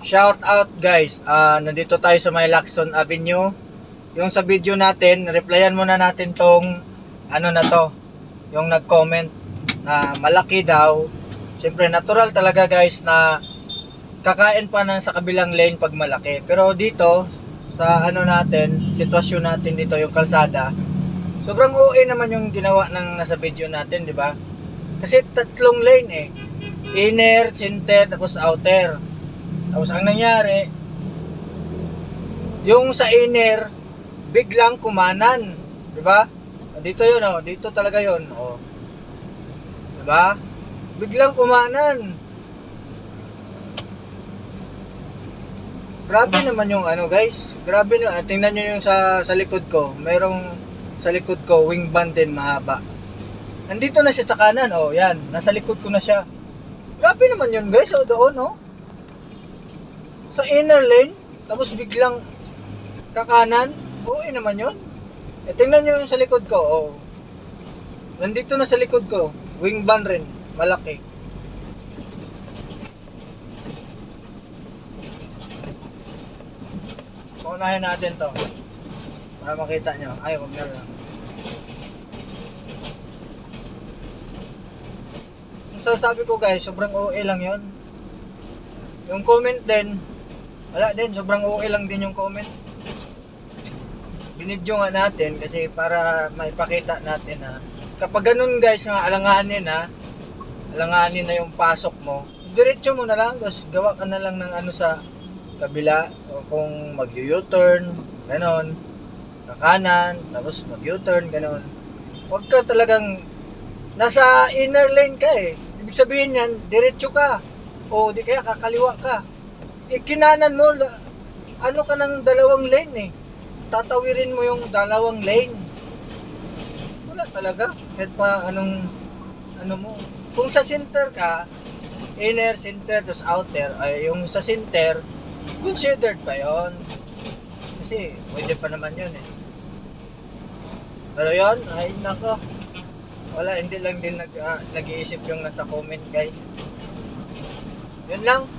Shout out guys, nandito tayo sa may Lacson Avenue. Yung sa video natin, replyan muna natin tong ano na to, yung nag-comment na malaki daw. Siyempre natural talaga guys na kakain pa na sa kabilang lane pag malaki. Pero dito sa ano natin, sitwasyon natin dito yung kalsada, sobrang OA naman yung ginawa ng nasa video natin, di ba? Kasi tatlong lane eh. Inner, center, tapos outer. Tapos ang nangyari, yung sa inner, biglang kumanan. Diba? Dito yun, oh. Dito talaga yun, oh. Diba? Biglang kumanan. Grabe naman yung ano, guys. Grabe na. Tingnan nyo yung sa likod ko. Merong sa likod ko, wing band din mahaba. Nandito na siya sa kanan, oh. Yan. Nasa likod ko na siya. Grabe naman yun, guys. Oh, doon, oh. Sa inner lane, tapos biglang kakanan, okay naman yun. Tingnan nyo yung sa likod ko, oh. Nandito na sa likod ko, wing band rin, malaki. Paunahin natin to, para makita nyo. Ay, wag na lang. So sabi ko guys, sobrang OA lang yun. Yung comment din, wala din, sobrang okay lang din yung comment. Binidyo nga natin kasi para maipakita natin na kapag ganun guys, nga alanganin na yung pasok mo, diretso mo na lang, tapos gawa ka na lang ng ano sa kabila, o kung mag-U-turn, ganon, kakanan, tapos mag-U-turn, ganon. Huwag ka talagang nasa inner lane ka eh. Ibig sabihin yan, diretso ka, o di kaya kakaliwa ka. Kinanan mo, ano ka ng dalawang lane eh. Tatawirin mo yung dalawang lane. Wala talaga. Kahit pa anong, ano mo. Kung sa center ka, inner, center, tapos outer, ay yung sa center, considered pa yon. Kasi, pwede pa naman yun eh. Pero yun, ay nako. Wala, hindi lang din nag-iisip yung nasa comment guys. Yun lang.